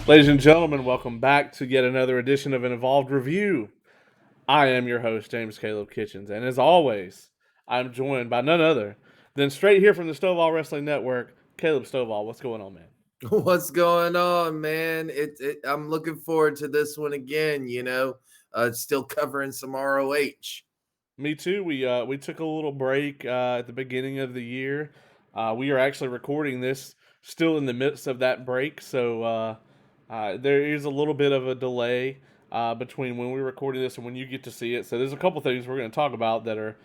Ladies and gentlemen, welcome back to yet another edition of an Evolved Review. I am your host, James Caleb Kitchens, and as always, I'm joined by none other than straight here from the Stovall Wrestling Network, Caleb Stovall. What's going on, man? What's going on, man? I'm looking forward to this one again. Still covering some ROH. Me too. We took a little break at the beginning of the year. We are actually recording this still in the midst of that break, so there is a little bit of a delay between when we're recording this and when you get to see it. So there's a couple things we're going to talk about that are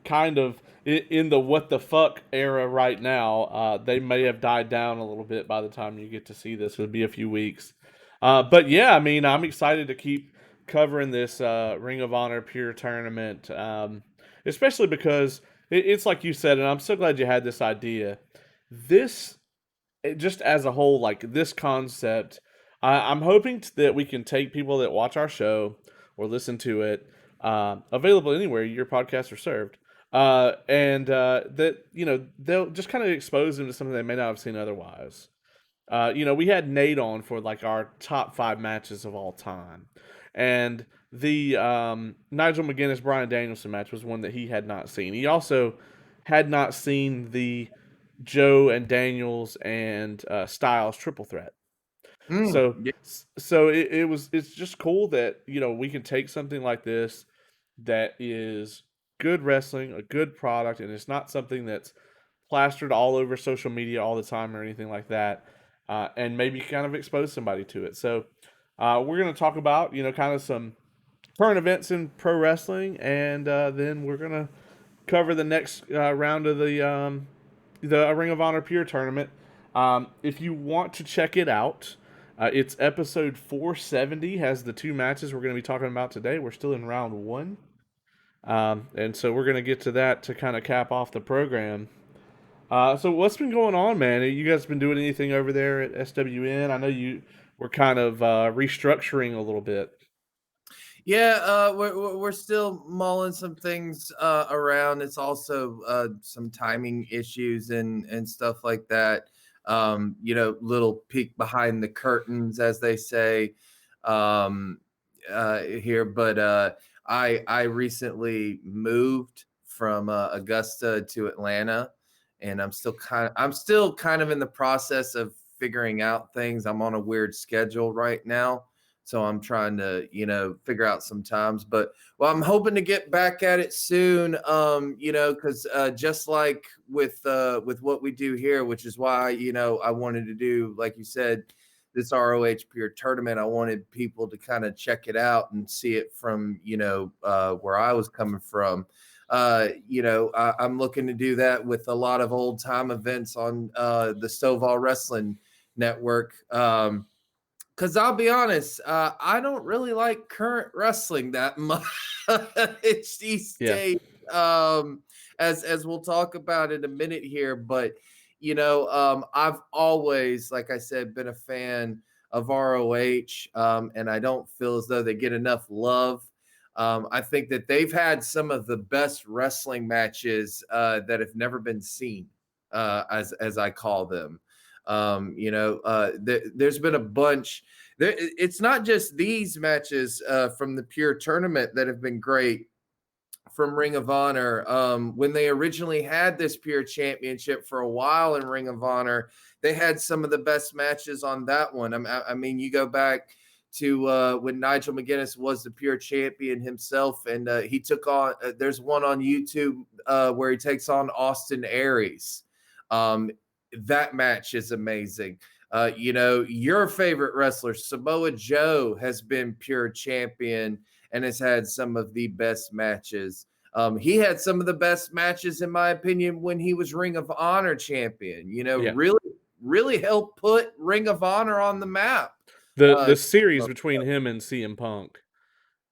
kind of in the what the fuck era right now. They may have died down a little bit by the time you get to see this. It'll be a few weeks. But yeah, I mean, I'm excited to keep covering this Ring of Honor Pure tournament, especially because it's like you said, and I'm so glad you had this idea. This, just as a whole, like this concept, I'm hoping that we can take people that watch our show or listen to it, available anywhere your podcasts are served, and that they'll just kind of expose them to something they may not have seen otherwise. We had Nate on for like our top 5 matches of all time, and the Nigel McGuinness Bryan Danielson match was one that he had not seen. He also had not seen the Joe and Daniels and Styles triple threat. So Yeah. it's just cool that we can take something like this that is good wrestling, a good product, and it's not something that's plastered all over social media all the time or anything like that, and maybe kind of expose somebody to it. So we're going to talk about kind of some current events in pro wrestling, and then we're going to cover the next round of the Ring of Honor Pure tournament. If you want to check it out, it's episode 470, has the 2 matches we're going to be talking about today. We're still in round 1. And so we're going to get to that to kind of cap off the program. So what's been going on, man? You guys been doing anything over there at SWN? I know you were kind of restructuring a little bit. Yeah, we're still mulling some things around. It's also some timing issues and stuff like that. Little peek behind the curtains, as they say here. But I recently moved from Augusta to Atlanta, and I'm still kind of in the process of figuring out things. I'm on a weird schedule right now. So I'm trying to, figure out some times, but I'm hoping to get back at it soon. Because just like with what we do here, which is why I wanted to do, like you said, this ROH Pure tournament. I wanted people to kind of check it out and see it from where I was coming from. I'm looking to do that with a lot of old time events on the Stovall Wrestling Network. Because I'll be honest, I don't really like current wrestling that much these days. As we'll talk about in a minute here, but I've always, like I said, been a fan of ROH, and I don't feel as though they get enough love. I think that they've had some of the best wrestling matches that have never been seen, as I call them. There's been a bunch. It's not just these matches from the Pure tournament that have been great from Ring of Honor. When they originally had this Pure Championship for a while in Ring of Honor, they had some of the best matches on that one. I mean, you go back to when Nigel McGuinness was the Pure Champion himself, and he took on. There's one on YouTube where he takes on Austin Aries. That match is amazing. Your favorite wrestler, Samoa Joe, has been Pure Champion and has had some of the best matches. He had some of the best matches, in my opinion, when he was Ring of Honor champion. Really, really helped put Ring of Honor on the map. The series between him and CM Punk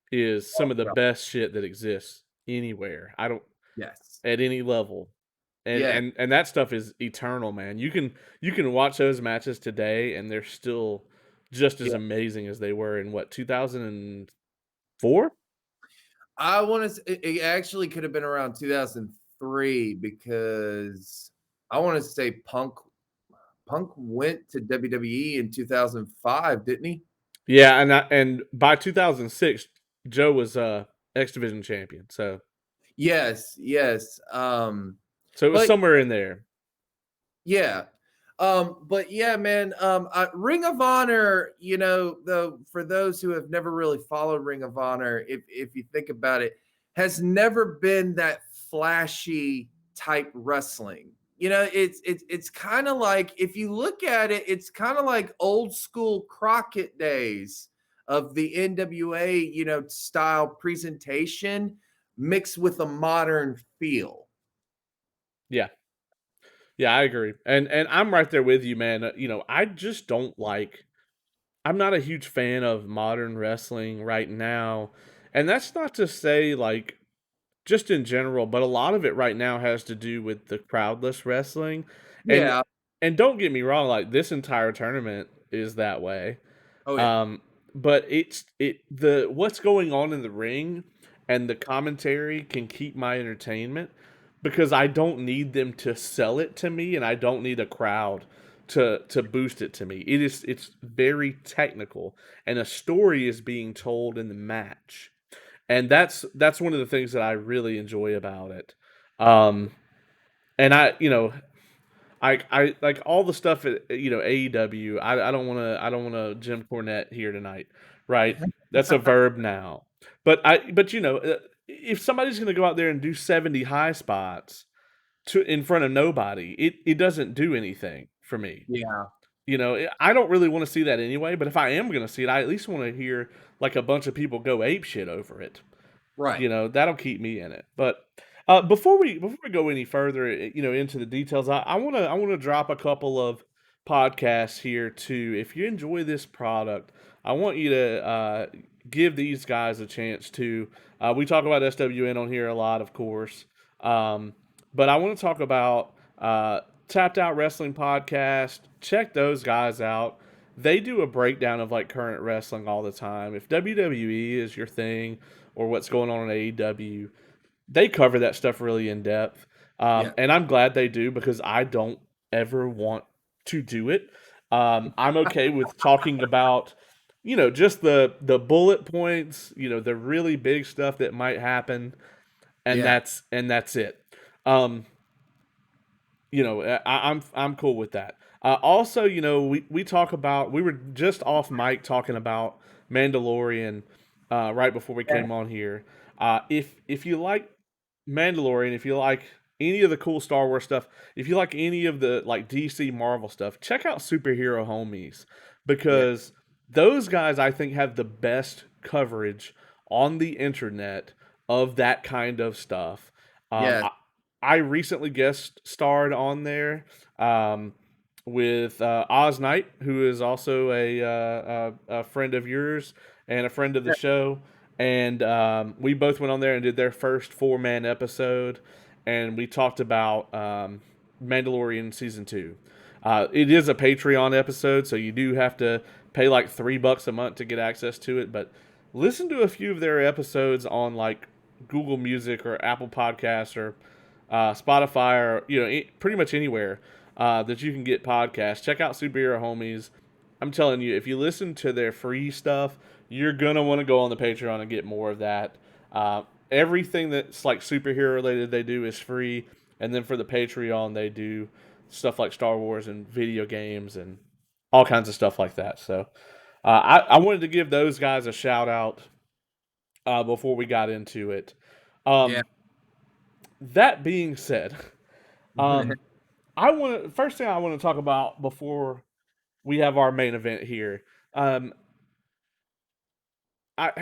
is some of the Yeah. best shit that exists anywhere. I don't Yes. At any level. And that stuff is eternal, man. You can watch those matches today and they're still just as amazing as they were in 2004? I want to. It actually could have been around 2003 because I want to say Punk. Punk went to WWE in 2005, didn't he? Yeah, and by 2006, Joe was X Division champion. Yes, yes. So it was But somewhere in there. yeah. But yeah, man, Ring of Honor, you know, though, for those who have never really followed Ring of Honor, if you think about it, has never been that flashy type wrestling. You know, it's kind of like, if you look at it, it's kind of like old school Crockett days of the NWA, you know, style presentation mixed with a modern feel. Yeah. Yeah, I agree. And I'm right there with you, man. I just don't like I'm not a huge fan of modern wrestling right now. And that's not to say like just in general, but a lot of it right now has to do with the crowdless wrestling. And Yeah. and don't get me wrong, like this entire tournament is that way. Oh yeah. Um, but the what's going on in the ring and the commentary can keep my entertainment because I don't need them to sell it to me and I don't need a crowd to boost it to me. It's very technical and a story is being told in the match. And that's one of the things that I really enjoy about it. Um, and I like all the stuff at AEW. I don't want to Jim Cornette here tonight, right? That's a verb now. But if somebody's gonna go out there and do 70 high spots to in front of nobody, it doesn't do anything for me. Yeah. I don't really want to see that anyway. But if I am gonna see it, I at least want to hear like a bunch of people go ape shit over it. Right. That'll keep me in it. But before we go any further, into the details, I wanna drop a couple of podcasts here too. If you enjoy this product, I want you to give these guys a chance to. We talk about SWN on here a lot, of course, um, but I want to talk about Tapped Out Wrestling Podcast. Check those guys out. They do a breakdown of like current wrestling all the time. If WWE is your thing, or what's going on in AEW, they cover that stuff really in depth. Yeah. And I'm glad they do because I don't ever want to do it. I'm okay with talking about, just the bullet points, the really big stuff that might happen, and Yeah. that's it. Um, I'm cool with that. Also, we talk about we were just off mic talking about Mandalorian right before we Yeah. came on here. If you like Mandalorian, if you like any of the cool Star Wars stuff, if you like any of the like DC Marvel stuff, check out Superhero Homies Yeah. because those guys I think have the best coverage on the internet of that kind of stuff. Um, Yeah. I, I recently guest starred on there with Oz Knight, who is also a friend of yours and a friend of the show. And we both went on there and did their first 4-man episode, and we talked about Mandalorian season 2. It is a Patreon episode, so you do have to pay like $3 a month to get access to it. But listen to a few of their episodes on like Google Music or Apple Podcasts or Spotify or pretty much anywhere that you can get podcasts. Check out Superhero Homies. I'm telling you, if you listen to their free stuff, you're gonna want to go on the Patreon and get more of that. Everything that's like superhero related they do is free, and then for the Patreon they do stuff like Star Wars and video games and all kinds of stuff like that. So I wanted to give those guys a shout out before we got into it. Yeah. Um, that being said, um, I want to first thing I want to talk about before we have our main event here. Um,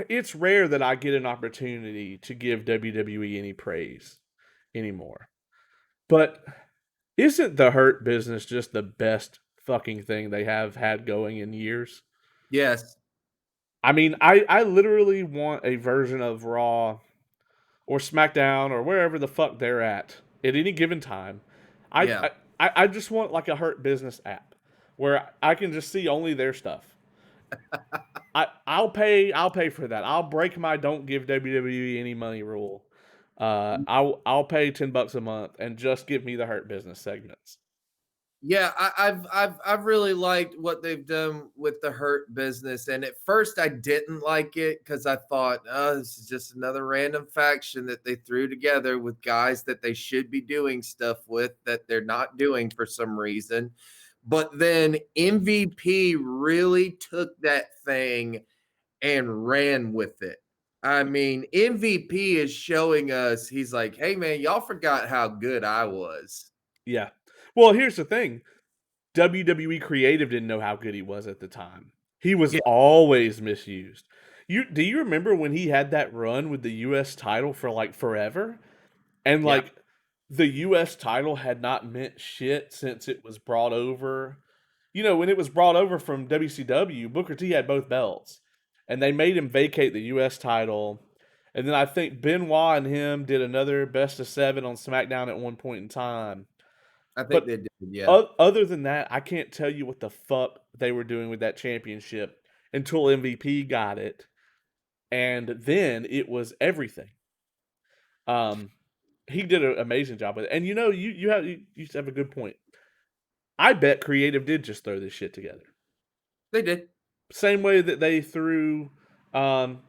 it's rare that I get an opportunity to give WWE any praise anymore. But isn't the Hurt Business just the best fucking thing they have had going in years? Yes. I mean, I literally want a version of Raw or SmackDown or wherever the fuck they're at any given time. I Yeah. I, I just want like a Hurt Business app where I can just see only their stuff. I'll pay for that. I'll break my don't give WWE any money rule. I'll pay $10 a month and just give me the Hurt Business segments. Yeah, I've really liked what they've done with the Hurt Business, and at first I didn't like it because I thought, oh, this is just another random faction that they threw together with guys that they should be doing stuff with that they're not doing for some reason. But then MVP really took that thing and ran with it. I mean, MVP is showing us, he's like, hey man, y'all forgot how good I was. Yeah. Well, here's the thing. WWE Creative didn't know how good he was at the time. He was Yeah, always misused. Do you remember when he had that run with the US title for like forever? And yeah, like the US title had not meant shit since it was brought over. You know, when it was brought over from WCW, Booker T had both belts. And they made him vacate the US title. And then I think Benoit and him did another best of 7 on SmackDown at one point in time. I think But they did. Yeah. other than that, I can't tell you what the fuck they were doing with that championship until MVP got it, and then it was everything. Um, he did an amazing job with it, and you have a good point. I bet Creative did just throw this shit together, They did. same way that they threw um,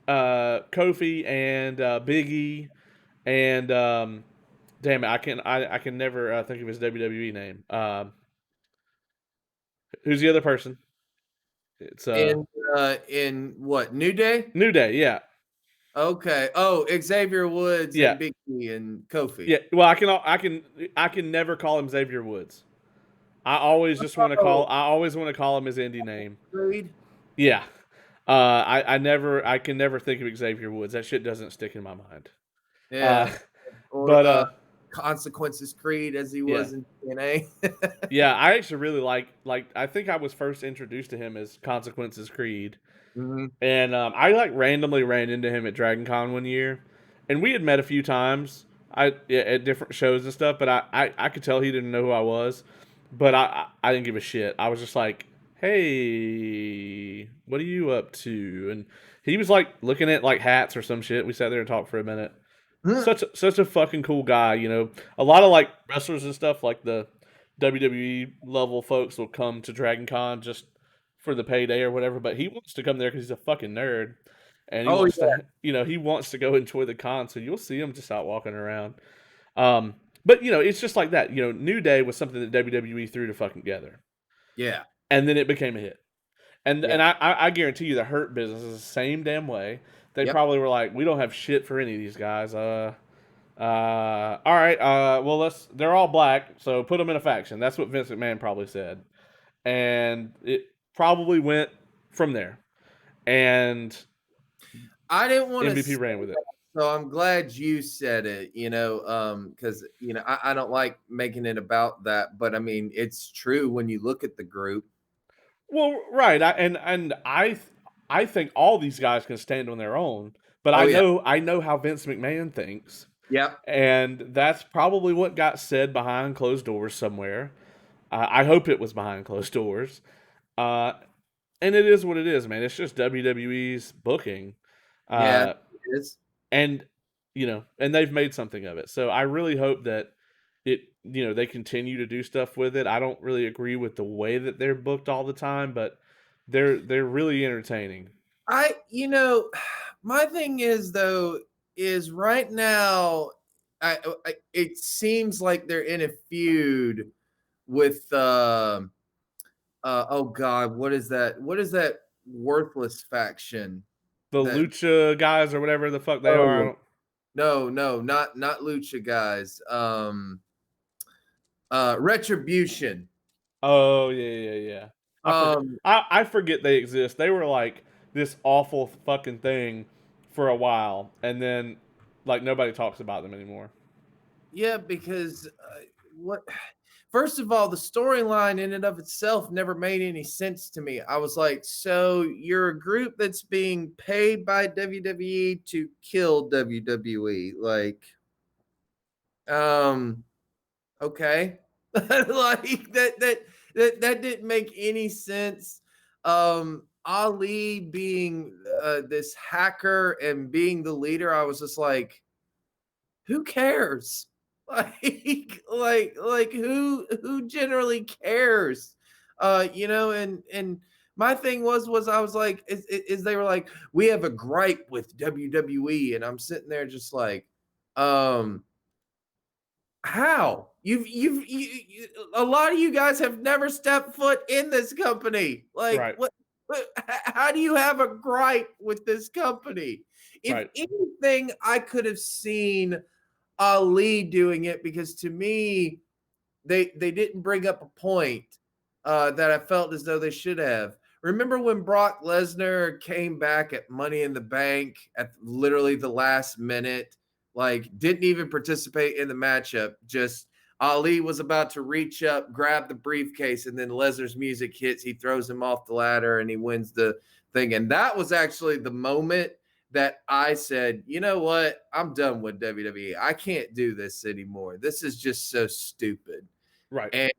Kofi and Biggie and damn it, I can never think of his WWE name. Who's the other person? It's In what, New Day? New Day, yeah. Okay. Oh, Xavier Woods Yeah, and Big E and Kofi. yeah. Well, I can never call him Xavier Woods. Oh, I always want to call him his indie name. agreed. Yeah. I can never think of Xavier Woods. That shit doesn't stick in my mind. Uh, Yeah. Or but Consequences Creed as he yeah, was in TNA. yeah. I actually really like. I think I was first introduced to him as Consequences Creed. Mhm. And I like randomly ran into him at Dragon Con one year, and we had met a few times. At different shows and stuff, but I could tell he didn't know who I was, but I didn't give a shit. I was just like, hey, what are you up to? And he was like looking at like hats or some shit. We sat there and talked for a minute. Such a fucking cool guy, you know. A lot of like wrestlers and stuff, like the WWE level folks, will come to Dragon Con just for the payday or whatever. But he wants to come there because he's a fucking nerd, and he Oh wants yeah. to, he wants to go enjoy the con. So you'll see him just out walking around. But it's just like that. New Day was something that WWE threw to fucking together, Yeah. and then it became a hit. And Yep. I guarantee you, the Hurt Business is the same damn way. They Yep. probably were like, we don't have shit for any of these guys. All right. Well, they're all black, so put them in a faction. That's what Vince McMahon probably said, and it probably went from there. And I didn't want to MVP say ran with it. that, so I'm glad you said it, because I don't like making it about that, but I mean it's true when you look at the group. Well, right. I think all these guys can stand on their own, but Oh yeah. I know how Vince McMahon thinks, Yep. and that's probably what got said behind closed doors somewhere. I hope it was behind closed doors. Uh, and it is what it is, man. It's just WWE's booking. Yeah, Uh, it is. and and they've made something of it. So I really hope that they continue to do stuff with it. I don't really agree with the way that they're booked all the time, but they're really entertaining. My thing is though, is right now, it seems like they're in a feud with oh god, what is that? What is that worthless faction The that Lucha guys or whatever the fuck they are. I oh don't, no, not Lucha guys. Retribution. oh yeah. I forget. Um, I forget they exist. They were like this awful fucking thing for a while, and then like nobody talks about them anymore. yeah, because what first of all, the storyline in and of itself never made any sense to me. I was like, so you're a group that's being paid by WWE to kill WWE. Like, um, okay. Like that didn't make any sense. Ali being this hacker and being the leader, I was just like, who cares? Like who generally cares? And my thing was I was like, is they were like, we have a gripe with WWE, and I'm sitting there just like, um, how? A lot of you guys have never stepped foot in this company. Like, Right, how do you have a gripe with this company? If right. anything, I could have seen Ali doing it, because to me, they didn't bring up a point that I felt as though they should have. Remember when Brock Lesnar came back at Money in the Bank at literally the last minute, like didn't even participate in the matchup, just Ali was about to reach up, grab the briefcase, and then Lesnar's music hits. He throws him off the ladder and he wins the thing. And that was actually the moment that I said, you know what? I'm done with WWE. I can't do this anymore. This is just so stupid. Right. And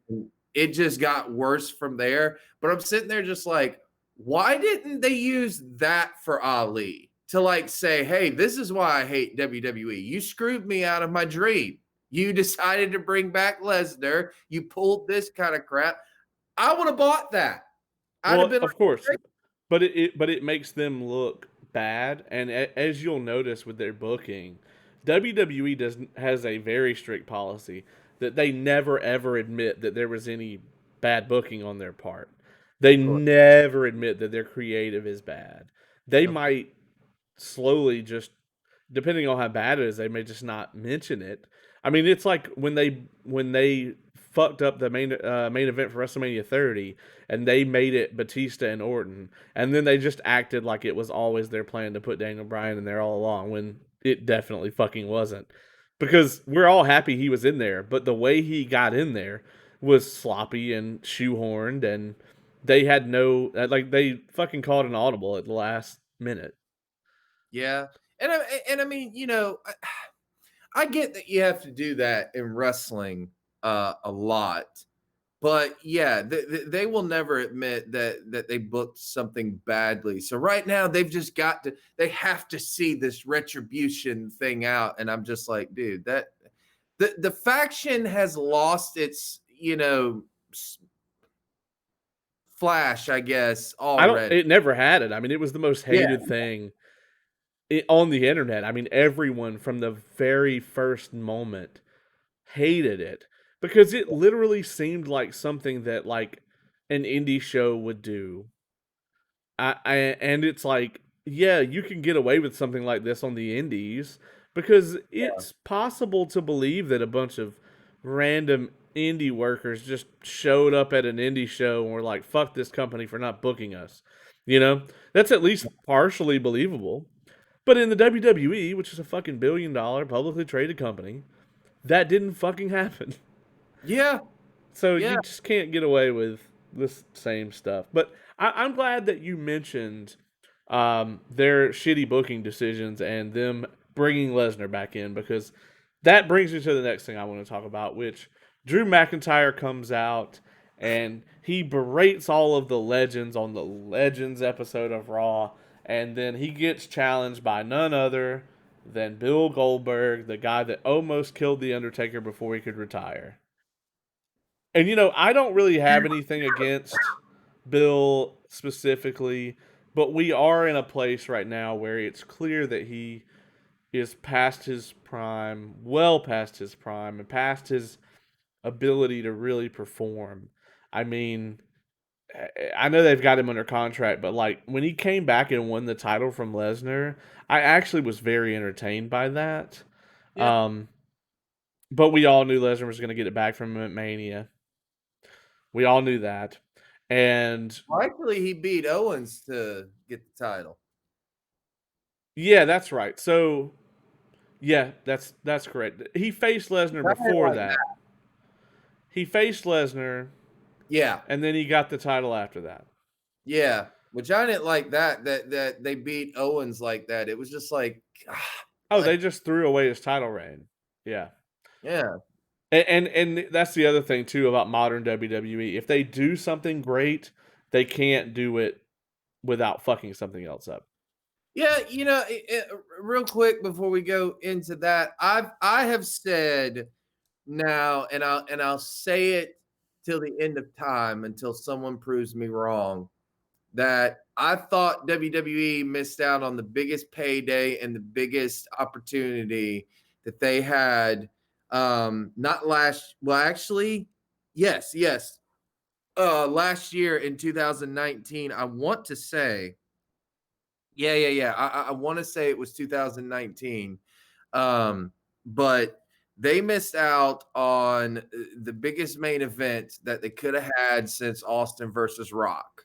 it just got worse from there. But I'm sitting there just like, why didn't they use that for Ali to like say, hey, this is why I hate WWE. You screwed me out of my dream. You decided to bring back Lesnar. You pulled this kind of crap. I would have bought that. I'd have Well, been of like, course, but it makes them look bad, and as you'll notice with their booking, WWE has a very strict policy that they never ever admit that there was any bad booking on their part. They of course, never admit that their creative is bad. They of course. might slowly just depending on how bad it is, they may just not mention it. I mean, it's like when they fucked up the main event for WrestleMania 30, and they made it Batista and Orton, and then they just acted like it was always their plan to put Daniel Bryan in there all along when it definitely fucking wasn't. Because we're all happy he was in there, but the way he got in there was sloppy and shoehorned, and they had no like they fucking called an audible at the last minute. Yeah. And I mean, I get that you have to do that in wrestling a lot. But yeah, they will never admit that they booked something badly. So right now they have to see this retribution thing out. And I'm just like, dude, that the faction has lost its, flash, I guess, I don't. already. It never had it. I mean, it was the most Yeah, hated thing on the internet. I mean, everyone from the very first moment hated it because it literally seemed like something that like an indie show would do. And it's like, yeah, you can get away with something like this on the indies because it's possible to believe that a bunch of random indie workers just showed up at an indie show and were like, fuck this company for not booking us. You know, that's at least partially believable. But in the WWE, which is a fucking $1 billion publicly traded company, that didn't fucking happen. yeah, So you yeah, just can't get away with this same stuff. But I'm glad that you mentioned their shitty booking decisions and them bringing Lesnar back in because that brings me to the next thing I want to talk about, which Drew McIntyre comes out and he berates all of the legends on the Legends episode of Raw, and then he gets challenged by none other than Bill Goldberg, the guy that almost killed The Undertaker before he could retire. And I don't really have anything against Bill specifically, but we are in a place right now where it's clear that he is past his prime, well past his prime, and past his ability to really perform. I mean, I know they've got him under contract, but like when he came back and won the title from Lesnar, I actually was very entertained by that. yeah. Um, but we all knew Lesnar was going to get it back from him at Mania. We all knew that. And Well, actually, he beat Owens to get the title. yeah, that's right. So yeah, that's correct. He faced Lesnar I didn't before like that. that. He faced Lesnar, Yeah, and then he got the title after that. yeah. Which I didn't like that they beat Owens like that. It was just like, Oh, they like, just threw away his title reign. Yeah. yeah, And that's the other thing too about modern WWE. If they do something great, they can't do it without fucking something else up. yeah. Real quick before we go into that, I have said now, and I'll say it till the end of time until someone proves me wrong, that I thought WWE missed out on the biggest payday and the biggest opportunity that they had. Not last, well, actually, yes. Last year in 2019, I want to say, yeah. I want to say it was 2019. But they missed out on the biggest main event that they could have had since Austin versus Rock.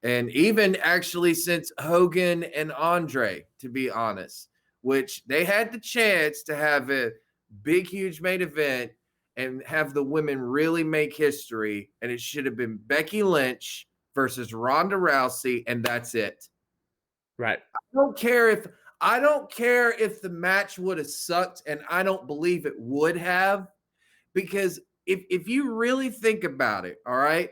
And even actually since Hogan and Andre, to be honest, which they had the chance to have a big, huge main event and have the women really make history. And it should have been Becky Lynch versus Ronda Rousey, and that's it. Right. Don't care if I don't care if the match would have sucked, and I don't believe it would have, because if you really think about it, all right,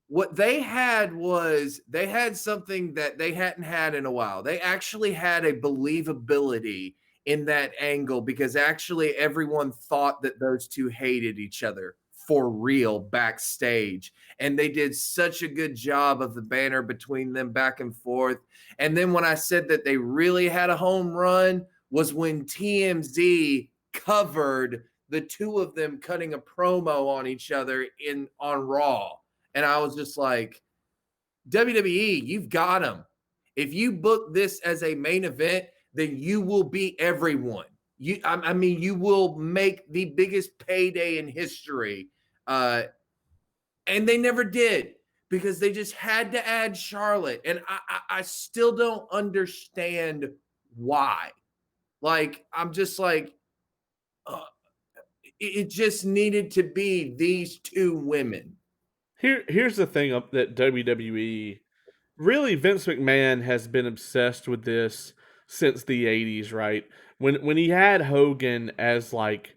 what they had was they had something that they hadn't had in a while. They actually had a believability in that angle because actually everyone thought that those two hated each other for real backstage. And they did such a good job of the banner between them back and forth. And then when I said that they really had a home run was when TMZ covered the two of them cutting a promo on each other in on Raw. And I was just like, WWE, you've got them. If you book this as a main event, then you will beat everyone. I mean, you will make the biggest payday in history. And they never did because they just had to add Charlotte. And I still don't understand why. Like, I'm just like, uh, it just needed to be these two women. Here's the thing up that WWE really Vince McMahon has been obsessed with this since the 80s, right? When he had Hogan as like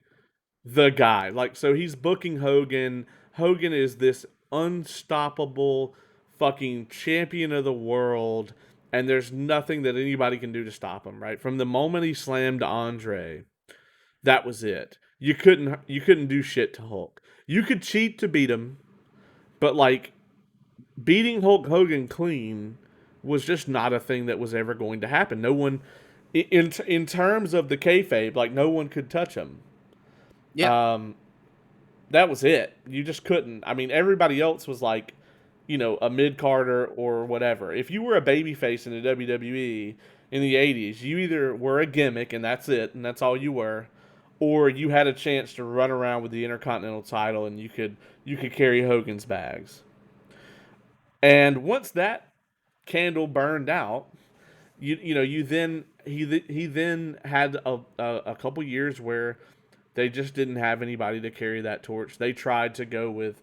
the guy. Like so he's booking Hogan. Hogan is this unstoppable fucking champion of the world and there's nothing that anybody can do to stop him, right? From the moment he slammed Andre, that was it. You couldn't do shit to Hulk. You could cheat to beat him, but like beating Hulk Hogan clean was just not a thing that was ever going to happen. No one, in terms of the kayfabe, like no one could touch him. Yeah. Um, that was it. You just couldn't. I mean, everybody else was like, a mid Carter or whatever. If you were a babyface in the WWE in the '80s, you either were a gimmick and that's it, and that's all you were, or you had a chance to run around with the Intercontinental title and you could carry Hogan's bags. And once that candle burned out, you then he then had a couple years where they just didn't have anybody to carry that torch. They tried to go with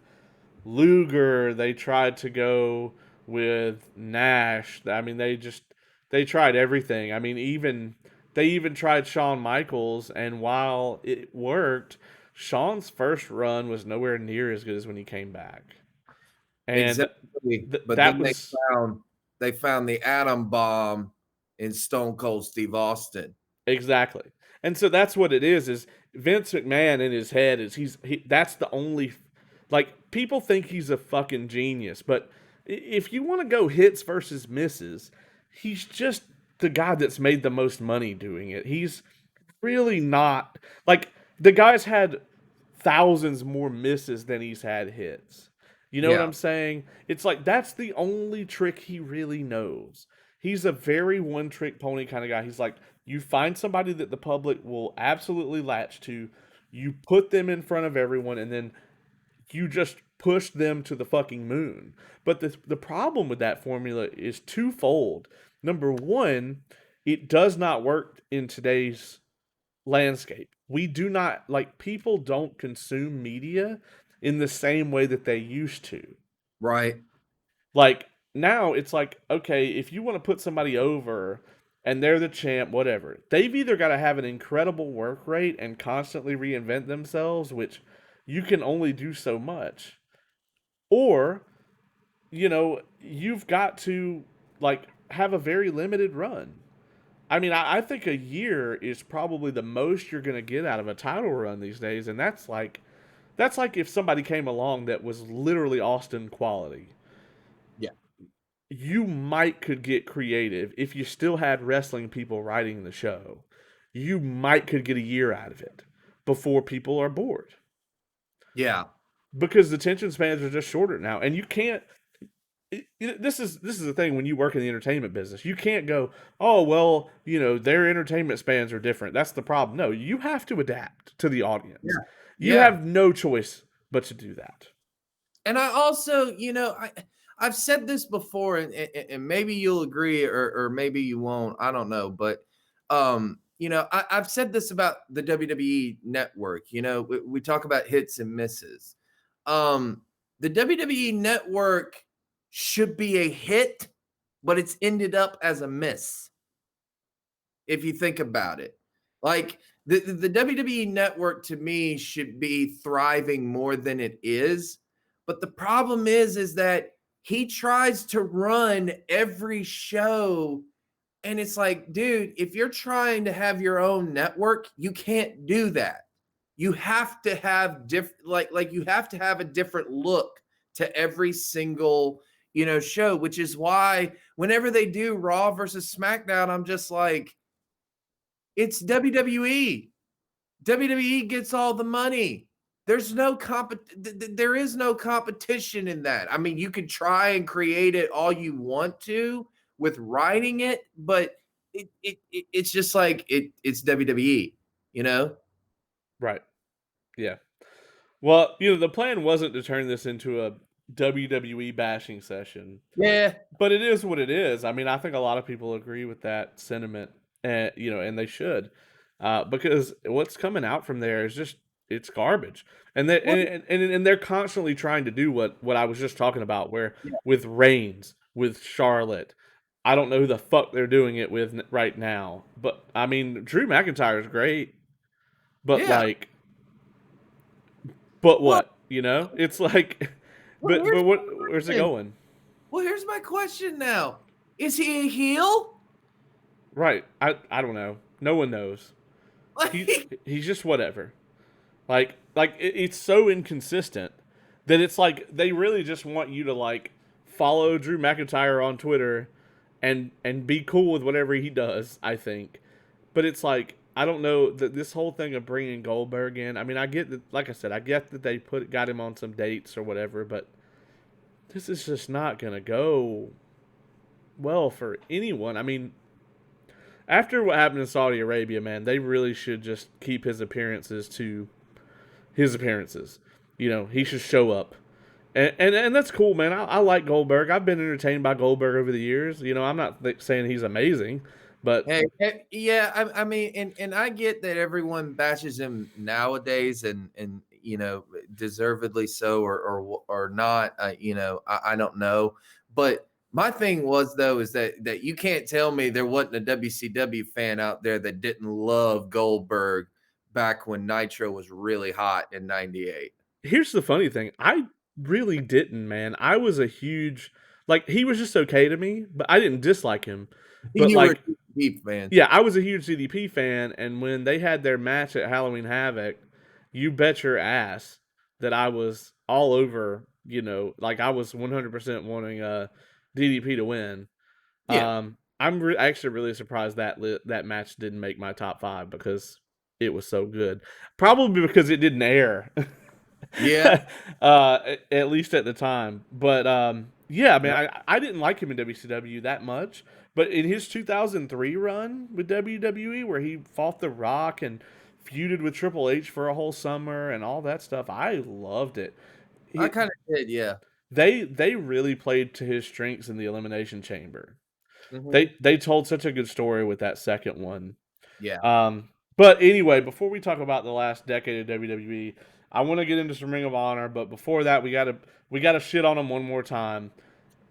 Luger. They tried to go with Nash. I mean, they tried everything. I mean, they even tried Shawn Michaels, and while it worked, Shawn's first run was nowhere near as good as when he came back. And Exactly. But that then they was found they found the atom bomb in Stone Cold Steve Austin. exactly. And so that's what it is Vince McMahon in his head is that's the only like people think he's a fucking genius, but if you want to go hits versus misses, he's just the guy that's made the most money doing it. He's really not like the guy's had thousands more misses than he's had hits. You know what Yeah. I'm saying? It's like that's the only trick he really knows. He's a very one trick pony kind of guy. He's like, you find somebody that the public will absolutely latch to, you put them in front of everyone, and then you just push them to the fucking moon. But the problem with that formula is twofold. Number one, it does not work in today's landscape. We do not like people don't consume media in the same way that they used to. Right. Like now it's like, okay, if you want to put somebody over and they're the champ, whatever, they've either got to have an incredible work rate and constantly reinvent themselves, which you can only do so much, or, you've got to like have a very limited run. I mean, I think a year is probably the most you're going to get out of a title run these days, and that's like if somebody came along that was literally Austin quality. Yeah. You might could get creative if you still had wrestling people writing the show. You might could get a year out of it before people are bored Yeah. because the attention spans are just shorter now, and you can't. This is the thing when you work in the entertainment business. You can't go, oh well, their entertainment spans are different. That's the problem. No, you have to adapt to the audience. Yeah. You Yeah. have no choice but to do that. And I also, I've said this before, and maybe you'll agree, or maybe you won't. I don't know, but I've said this about the WWE network. We talk about hits and misses. Um, the WWE network should be a hit, but it's ended up as a miss if you think about it. Like the WWE network to me should be thriving more than it is. But the problem is that he tries to run every show. And it's like, dude, if you're trying to have your own network, you can't do that. You have to have like you have to have a different look to every single show, which is why whenever they do Raw versus SmackDown, I'm just like, it's WWE. WWE gets all the money. There's no there is no competition in that. I mean, you could try and create it all you want to with writing it, but it's just like it's WWE, you know? Right. Yeah. Well, the plan wasn't to turn this into a WWE bashing session, Yeah. but it is what it is. I mean, I think a lot of people agree with that sentiment, and they should, because what's coming out from there is just it's garbage, and they Well, and they're constantly trying to do what I was just talking about, where yeah. with Reigns, with Charlotte. I don't know who the fuck they're doing it with right now, but I mean, Drew McIntyre is great, but Yeah. like, but Well, what? It's like, well, here's but my what? Where's it question. going? Well, here's my question now. Is he a heel? Right. I don't know. No one knows. He Like, he's just whatever. It's so inconsistent that it's like they really just want you to like follow Drew McIntyre on Twitter and be cool with whatever he does, I think. But it's like I don't know that this whole thing of bringing Goldberg in. I mean, I get that. Like I said, I get that they got him on some dates or whatever, but this is just not gonna go well for anyone. I mean, after what happened in Saudi Arabia, man, they really should just keep his appearances to his appearances. He should show up. And that's cool, man. I like Goldberg. I've been entertained by Goldberg over the years. I'm not saying he's amazing, but yeah, I mean, and I get that everyone bashes him nowadays, and deservedly so, or not. I don't know, but my thing was though is that you can't tell me there wasn't a WCW fan out there that didn't love Goldberg back when Nitro was really hot in '98. here's the funny thing. I really didn't, man. I was a huge like he was just okay to me, but I didn't dislike him. But You were a like deep fan. yeah, I was a huge CDP fan, and when they had their match at Halloween Havoc, you bet your ass that I was all over. Like I was 100% wanting DDP to win. Yeah, I'm actually really surprised that match didn't make my top five because it was so good. Probably because it didn't air, yeah, at least at the time. But yeah, I mean, right. I didn't like him in WCW that much. But in his 2003 run with WWE, where he fought The Rock and feuded with Triple H for a whole summer and all that stuff, I loved it. I He, kind of did. Yeah. they really played to his strengths in the Elimination Chamber. Hmm. They told such a good story with that second one. Yeah. But anyway, before we talk about the last decade of WWE, I want to get into some Ring of Honor. But before that, we gotta shit on them one more time.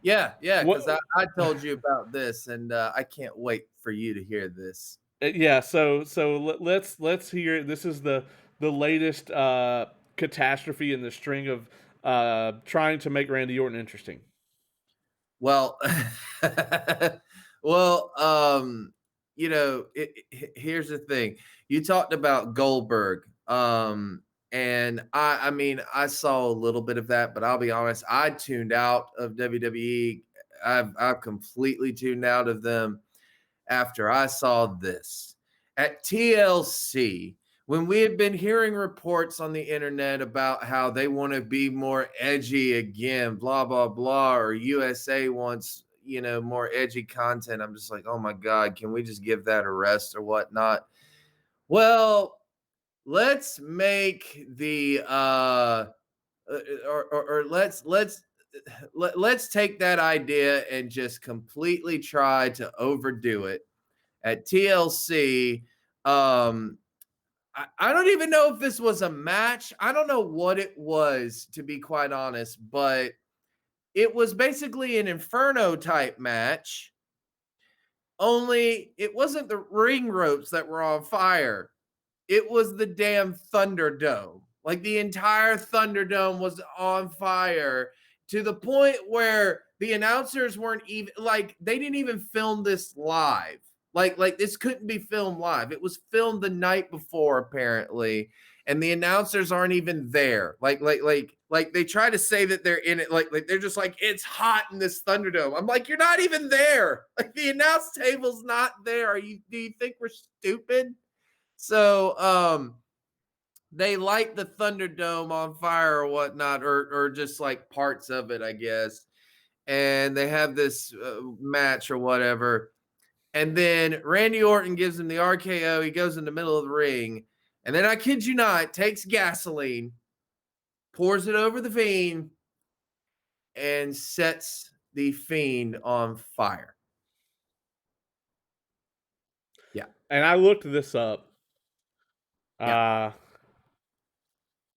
Yeah, yeah, What? because I told you about this, and I can't wait for you to hear this. Yeah. So let's hear. This is the latest catastrophe in the string of trying to make Randy Orton interesting. Well, well, here's the thing. You talked about Goldberg. And I mean, I saw a little bit of that, but I'll be honest, I tuned out of WWE. I've completely tuned out of them after I saw this at TLC. When we had been hearing reports on the internet about how they want to be more edgy again, blah, blah, blah, or USA wants, more edgy content. I'm just like, oh my God, can we just give that a rest or whatnot? Well, let's make the or let's take that idea and just completely try to overdo it at TLC. I don't even know if this was a match. I don't know what it was, to be quite honest, but it was basically an Inferno type match. Only it wasn't the ring ropes that were on fire. It was the damn Thunderdome. Like the entire Thunderdome was on fire to the point where the announcers weren't even like they didn't even film this live. Like this couldn't be filmed live. It was filmed the night before apparently, and the announcers aren't even there. Like they try to say that they're in it. Like they're just like it's hot in this Thunderdome. I'm like you're not even there. Like the announce table's not there. Do you think we're stupid? So they light the Thunderdome on fire or whatnot, or just like parts of it, I guess. And they have this match or whatever. And then Randy Orton gives him the RKO. He goes in the middle of the ring. And then I kid you not, takes gasoline, pours it over the Fiend, and sets the Fiend on fire. Yeah. And I looked this up. Yeah.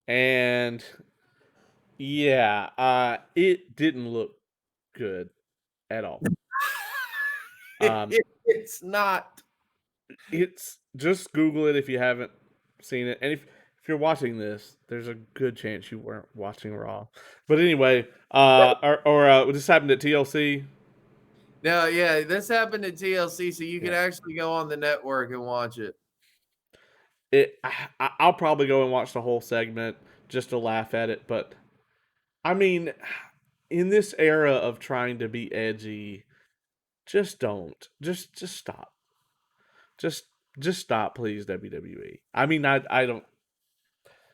And yeah, it didn't look good at all. It's not. It's just Google it if you haven't seen it, and if you're watching this, there's a good chance you weren't watching Raw. But anyway, this happened at TLC. No, yeah, this happened at TLC, so you can Yeah, actually go on the network and watch it. I'll probably go and watch the whole segment just to laugh at it. But I mean, in this era of trying to be edgy, just don't. Just stop. Just just stop, please, WWE. I mean, I don't.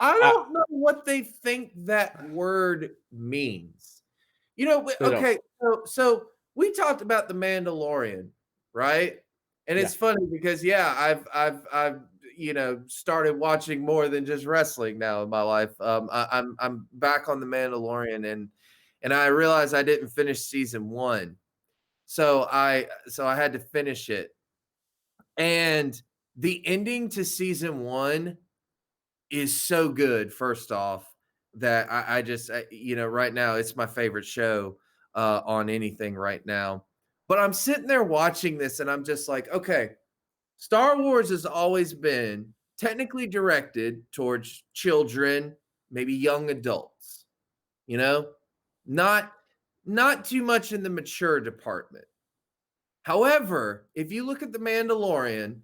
I I don't know what they think that word means. they don't. Okay, so we talked about the Mandalorian, right? And Yeah. it's funny because yeah, I've started watching more than just wrestling now in my life. I'm back on the Mandalorian, and I realized I didn't finish season 1. So I had to finish it. And the ending to season 1 is so good, first off, that I just, right now, it's my favorite show on anything right now. But I'm sitting there watching this and I'm just like, okay, Star Wars has always been technically directed towards children, maybe young adults, you know, not not too much in the mature department. However, if you look at The Mandalorian,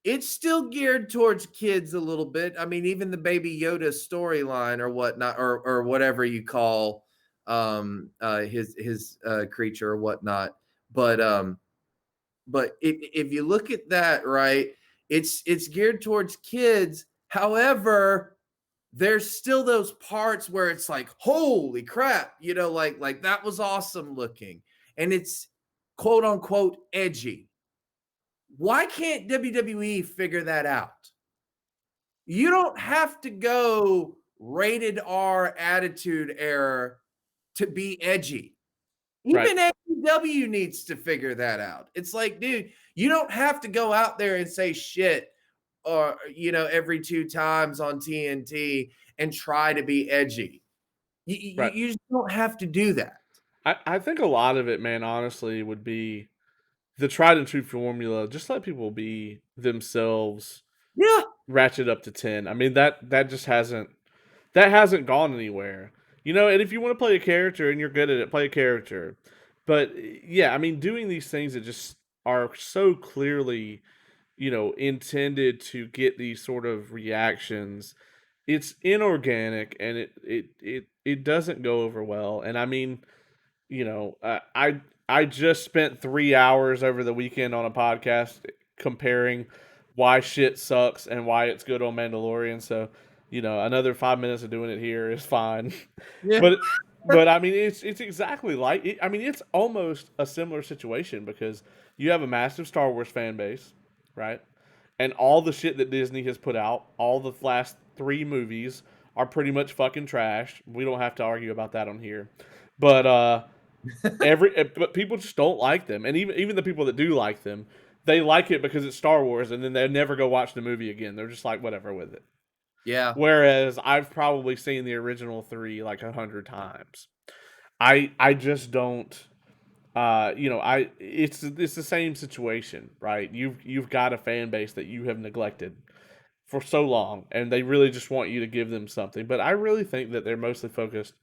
it's still geared towards kids a little bit. I mean, even the Baby Yoda storyline or whatnot, or whatever you call his creature or whatnot. But if you look at that, right, it's geared towards kids. However, there's still those parts where it's like, holy crap, like that was awesome looking, and it's quote unquote edgy. Why can't WWE figure that out? You don't have to go rated R attitude era to be edgy. Right. Even AEW needs to figure that out. It's like, dude, you don't have to go out there and say shit or every 2 times on TNT and try to be edgy. Right. You just don't have to do that. I think a lot of it, man, honestly, would be the tried and true formula. Just let people be themselves. Yeah. Ratchet up to 10. I mean that hasn't gone anywhere. And if you want to play a character and you're good at it, play a character. But yeah, I mean, doing these things that just are so clearly, intended to get these sort of reactions. It's inorganic and it doesn't go over well. And I mean, I just spent 3 hours over the weekend on a podcast comparing why shit sucks and why it's good on Mandalorian. So, another 5 minutes of doing it here is fine. Yeah. but I mean, it's exactly like I mean, it's almost a similar situation because you have a massive Star Wars fan base, right? And all the shit that Disney has put out, all the last three movies are pretty much fucking trash. We don't have to argue about that on here. But but people just don't like them, and even the people that do like them, they like it because it's Star Wars, and then they never go watch the movie again. They're just like whatever with it. Yeah. Whereas I've probably seen the original three like 100 times. I just don't. It's the same situation, right? You've got a fan base that you have neglected for so long, and they really just want you to give them something. But I really think that they're mostly focused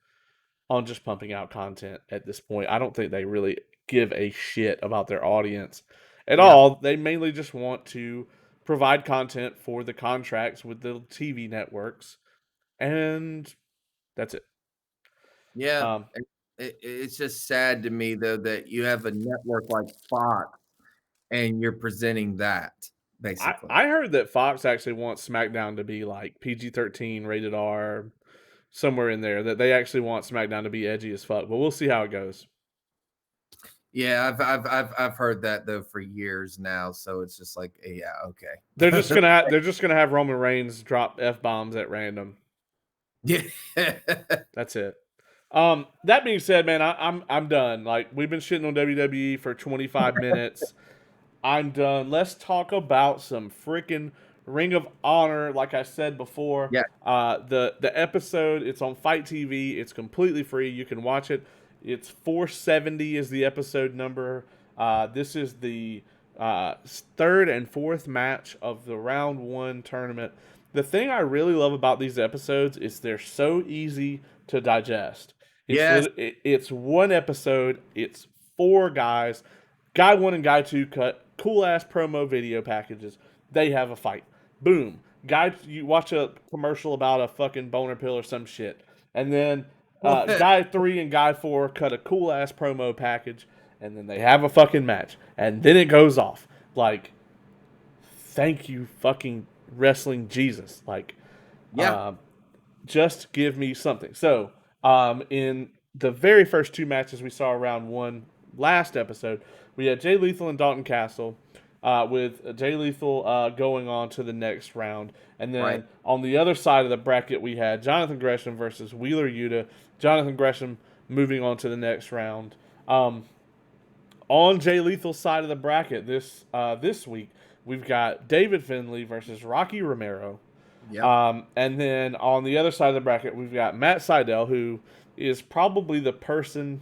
on just pumping out content at this point. I don't think they really give a shit about their audience at Yeah. all. They mainly just want to provide content for the contracts with the TV networks, and that's it. Yeah. Um, It's just sad to me though that you have a network like Fox and you're presenting that basically. I heard that Fox actually wants SmackDown to be like PG-13, rated R, somewhere in there. That they actually want SmackDown to be edgy as fuck. But we'll see how it goes. Yeah, I've heard that though for years now. So it's just like, yeah, They're just gonna have Roman Reigns drop f bombs at random. yeah, That's it. That being said, man, I'm done. Like we've been shitting on WWE for 25 minutes. I'm done. Let's talk about some freaking Ring of Honor. Like I said before, yeah, the episode, it's on Fite TV. It's completely free. You can watch it. It's 470 is the episode number. This is the third and fourth match of the round one tournament. The thing I really love about these episodes is they're so easy to digest. yes, It's one episode. It's four guys. Guy one and guy two cut cool ass promo video packages. They have a fight. Boom. You watch a commercial about a fucking boner pill or some shit, and then guy three and guy four cut a cool ass promo package, and then they have a fucking match, and then it goes off. Like, thank you, fucking wrestling Jesus. Like, yeah, just give me something. So, in the very first two matches we saw round one last episode, we had Jay Lethal and Dalton Castle, with Jay Lethal going on to the next round. And right, then on the other side of the bracket, we had Jonathan Gresham versus Wheeler Yuta. Jonathan Gresham moving on to the next round. On Jay Lethal's side of the bracket this week, we've got David Finlay versus Rocky Romero. yep, And then on the other side of the bracket, we've got Matt Seidel, who is probably the person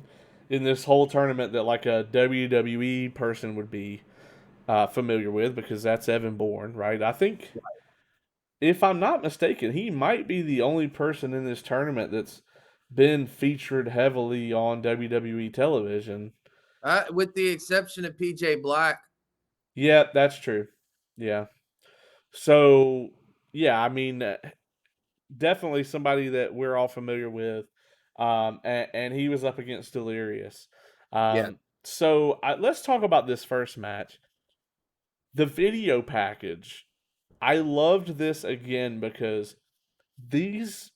in this whole tournament that like a WWE person would be familiar with because that's Evan Bourne, right? I think, if I'm not mistaken, he might be the only person in this tournament that's been featured heavily on WWE television. with the exception of PJ Black. Yeah, that's true. Yeah. So, yeah, I mean, definitely somebody that we're all familiar with. And he was up against Delirious. Yeah, Let's talk about this first match. The video package. I loved this again because these,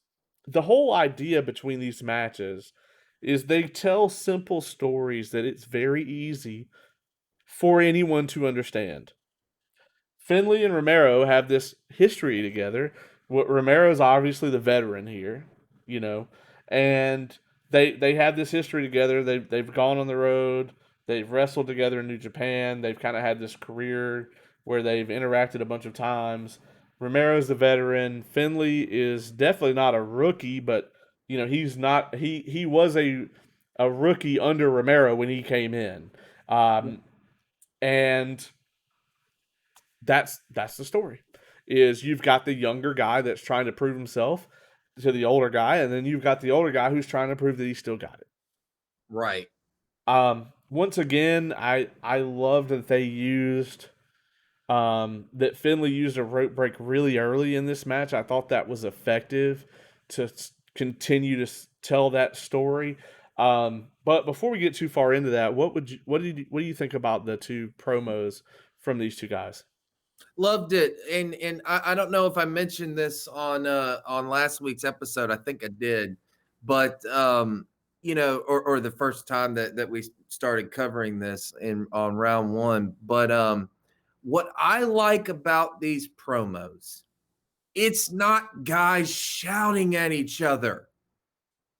the whole idea between these matches is they tell simple stories that it's very easy for anyone to understand. Finley and Romero have this history together. Romero's obviously the veteran here, you know, and they have this history together. They've gone on the road. They've wrestled together in New Japan. They've kind of had this career where they've interacted a bunch of times. Romero's the veteran. Finley is definitely not a rookie, but he's not. He was a rookie under Romero when he came in, and that's the story. Is you've got the younger guy that's trying to prove himself to the older guy, and then you've got the older guy who's trying to prove that he still got it. right. once again, I love that they used that Finley used a rope break really early in this match. I thought that was effective to continue to tell that story. But before we get too far into that, what do you think about the two promos from these two guys? Loved it, and I don't know if I mentioned this on last week's episode. I think I did, but or the first time that we started covering this in on round one. But what I like about these promos, it's not guys shouting at each other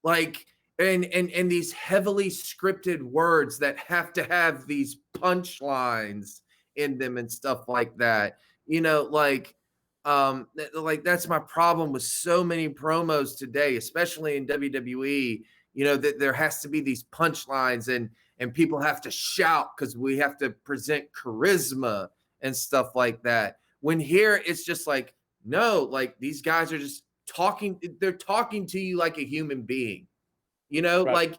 like and these heavily scripted words that have to have these punchlines in them and stuff like that. Like that's my problem with so many promos today, especially in WWE. That there has to be these punchlines and people have to shout because we have to present charisma and stuff like that. When here it's just like, no, like these guys are just talking, they're talking to you like a human being, Right.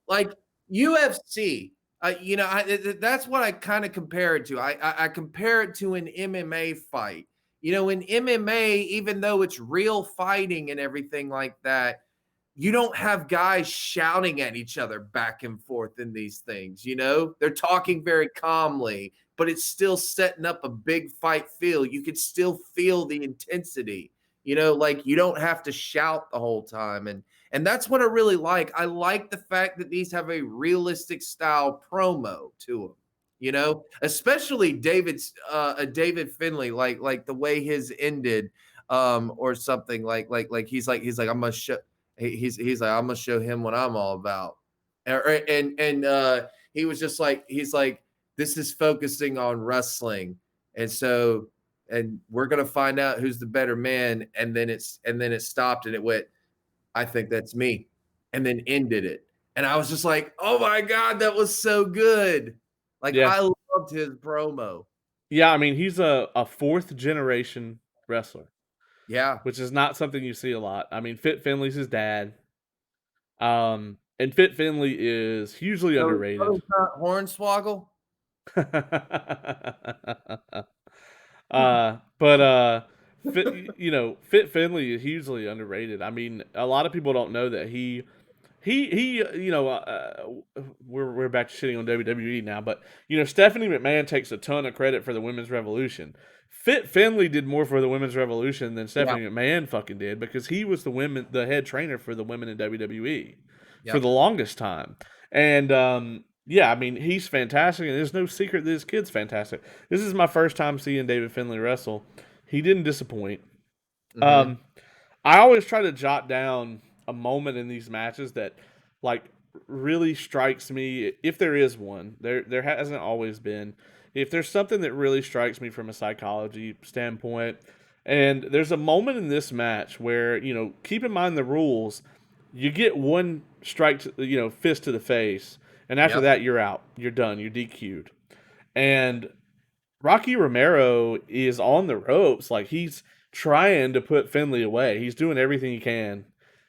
like UFC. That's what I kind of compare it to. I compare it to an MMA fight. In MMA, even though it's real fighting and everything like that, you don't have guys shouting at each other back and forth in these things. They're talking very calmly, but it's still setting up a big fight feel. You could still feel the intensity. Like you don't have to shout the whole time, and that's what I really like. I like the fact that these have a realistic style promo to them. Especially David Finley, like the way his ended, or something like he's like I'm gonna show he's like I'm gonna show him what I'm all about, and he was just like he's like this is focusing on wrestling, and we're gonna find out who's the better man, and then it stopped and it went, I think that's me, and then ended it. And I was just like, oh my God, that was so good. Like, Yeah. I loved his promo. Yeah, I mean, he's a fourth generation wrestler, Yeah. which is not something you see a lot. I mean, Fit Finley's his dad. And Fit Finley is hugely So underrated. it's not Hornswoggle? But Fit Finley is hugely underrated. I mean, a lot of people don't know that we're back to shitting on WWE now, but Stephanie McMahon takes a ton of credit for the women's revolution. Fit Finley did more for the women's revolution than Yeah. Stephanie McMahon fucking did because he was the head trainer for the women in WWE for Yep. the longest time. And yeah, I mean, he's fantastic, and there's no secret that his kid's fantastic. This is my first time seeing David Finley wrestle. He didn't disappoint. Mm-hmm. Um, I always try to jot down a moment in these matches that like really strikes me, if there is one. There hasn't always been. If there's something that really strikes me from a psychology standpoint, and there's a moment in this match where, keep in mind the rules, you get one strike fist to the face, and after Yep. that you're out. You're done. You're DQ'd. And Rocky Romero is on the ropes. Like, he's trying to put Finley away. He's doing everything he can.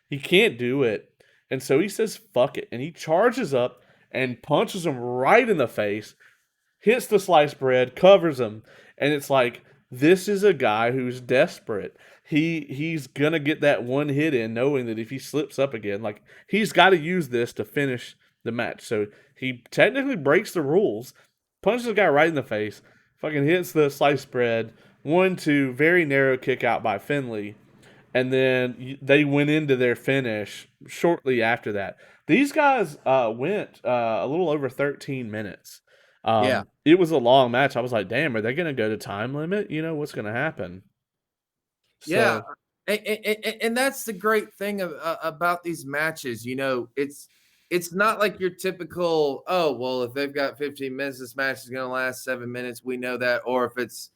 He can't do it. And so he says, fuck it. And he charges up and punches him right in the face, hits the sliced bread, covers him. And it's like, this is a guy who's desperate. He's gonna get that one hit in, knowing that if he slips up again, like, he's got to use this to finish the match. So he technically breaks the rules, punches the guy right in the face, fucking hits the sliced bread, 1-2, very narrow kick out by Finley, and then they went into their finish shortly after that. These guys went a little over 13 minutes. Yeah. It was a long match. I was like, damn, are they going to go to time limit? What's going to happen? Yeah. So, And that's the great thing about these matches. It's not like your typical, oh, well, if they've got 15 minutes, this match is going to last 7 minutes. We know that. Or if it's,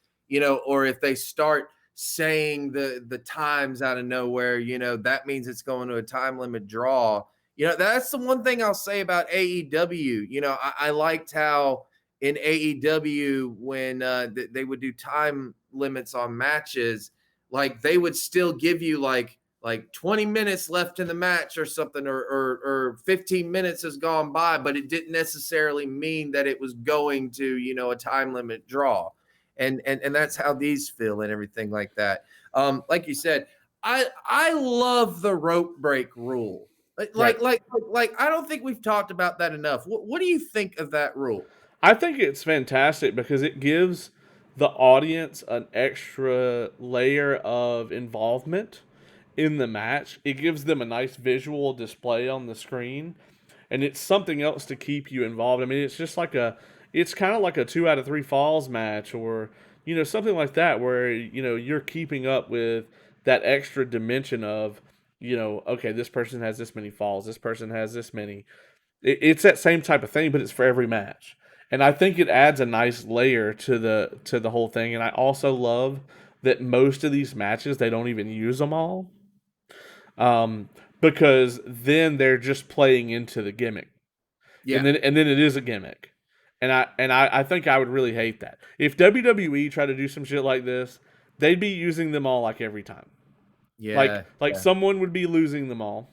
or if they start saying the times out of nowhere, that means it's going to a time limit draw. That's the one thing I'll say about AEW. I liked how in AEW when they would do time limits on matches, like they would still give you like like 20 minutes left in the match or something, or 15 minutes has gone by, but it didn't necessarily mean that it was going to, a time limit draw. And that's how these feel and everything like that. Like you said, I love the rope break rule. Like, Right. like, like, like, I don't think we've talked about that enough. What do you think of that rule? I think it's fantastic because it gives the audience an extra layer of involvement in the match. It gives them a nice visual display on the screen, and it's something else to keep you involved. I mean, it's kind of like a 2 out of 3 falls match, or something like that, where you're keeping up with that extra dimension of okay, this person has this many falls, this person has this many. It's that same type of thing, but it's for every match. And I think it adds a nice layer to the whole thing. And I also love that most of these matches they don't even use them all, um, because then they're just playing into the gimmick, and Yeah, then it is a gimmick. And I think I would really hate that if WWE tried to do some shit like this. They'd be using them all like every time. Like yeah, like yeah. someone would be losing them all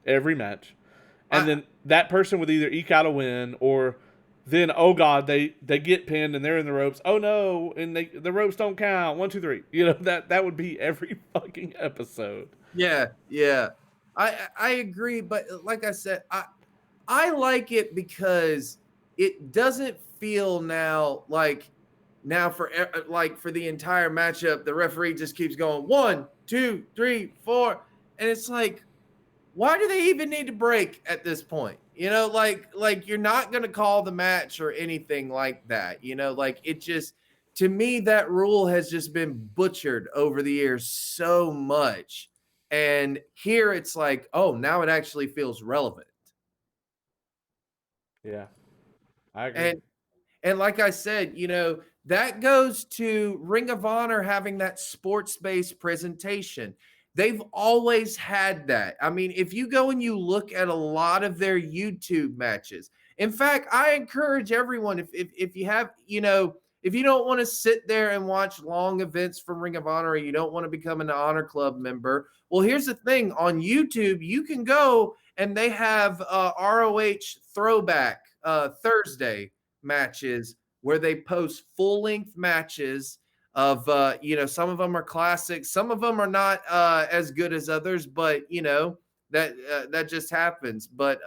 every match, and I then that person would either eke out a win, or then oh god, they get pinned and they're in the ropes. Oh no, and the ropes don't count. 1, 2, 3. That would be every fucking episode. Yeah, yeah. I agree, but like I said, I like it because it doesn't feel now like for the entire matchup, the referee just keeps going 1, 2, 3, 4, and it's like, why do they even need to break at this point? Like you're not going to call the match or anything like that. Like it just, to me, that rule has just been butchered over the years so much. And here it's like, oh, now it actually feels relevant. Yeah, I agree. And And like I said, that goes to Ring of Honor having that sports-based presentation. They've always had that. I mean, if you go and you look at a lot of their YouTube matches, in fact, I encourage everyone, if you have, if you don't want to sit there and watch long events from Ring of Honor, or you don't want to become an Honor Club member, well, here's the thing: on YouTube, you can go and they have ROH Throwback Thursday matches where they post full length matches of some of them are classics, some of them are not as good as others, but that just happens. But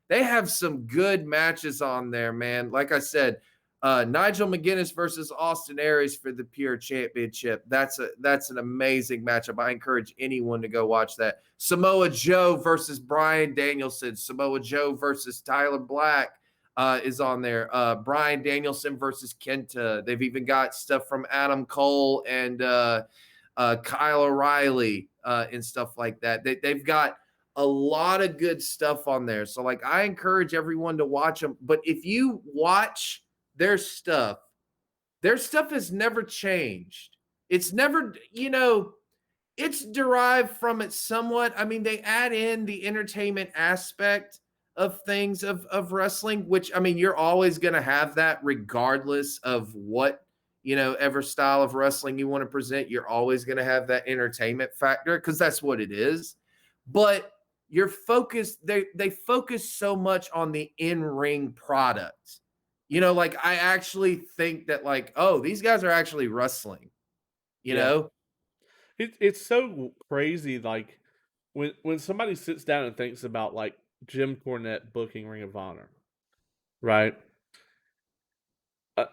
they have some good matches on there, man. Like I said, Nigel McGuinness versus Austin Aries for the Pure Championship. That's an amazing matchup. I encourage anyone to go watch that. Samoa Joe versus Bryan Danielson. Samoa Joe versus Tyler Black is on there. Bryan Danielson versus Kenta. They've even got stuff from Adam Cole and Kyle O'Reilly and stuff like that. They've got a lot of good stuff on there. So, like, I encourage everyone to watch them. But if you watch their stuff, has never changed. It's never, it's derived from it somewhat. I mean, they add in the entertainment aspect of things of wrestling, which, I mean, you're always going to have that regardless of what, ever style of wrestling you want to present. You're always going to have that entertainment factor because that's what it is. But you're focused, they focus so much on the in-ring product. Like, I actually think that, like, oh, these guys are actually wrestling, you Yeah, know? it's so crazy. Like when somebody sits down and thinks about like Jim Cornette booking Ring of Honor, right?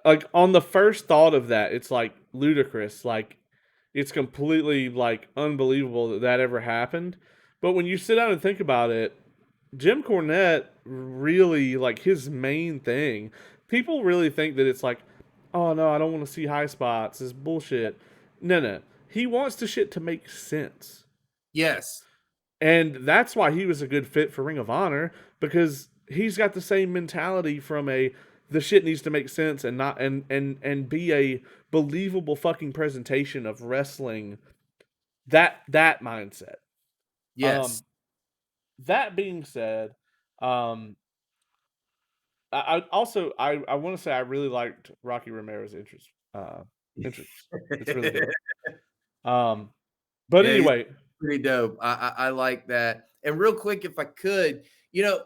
Like on the first thought of that, it's like ludicrous. Like it's completely like unbelievable that ever happened. But when you sit down and think about it, Jim Cornette really like his main thing. People really think that it's like, oh no, I don't want to see high spots. It's bullshit. No, no, he wants the shit to make sense. Yes. And that's why he was a good fit for Ring of Honor, because he's got the same mentality from a the shit needs to make sense and not and be a believable fucking presentation of wrestling. That mindset. Yes. Um that being said, um I also I want to say I really liked Rocky Romero's entrance. Entrance. It's really good. Um but Yeah, he's anyway, pretty dope. I like that. And real quick, if I could,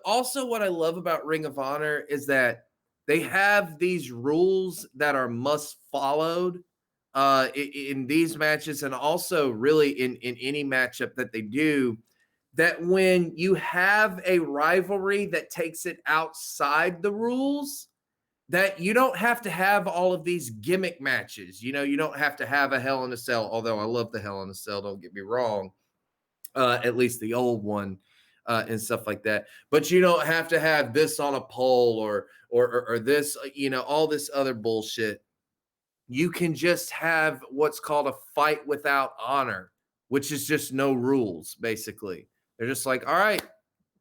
also what I love about Ring of Honor is that they have these rules that are must followed in these matches, and also really in any matchup that they do. That when you have a rivalry that takes it outside the rules, that you don't have to have all of these gimmick matches. You don't have to have a Hell in a Cell, although I love the Hell in a Cell, don't get me wrong, at least the old one, and stuff like that. But you don't have to have this on a pole or this, all this other bullshit. You can just have what's called a fight without honor, which is just no rules, basically. They're just like, all right,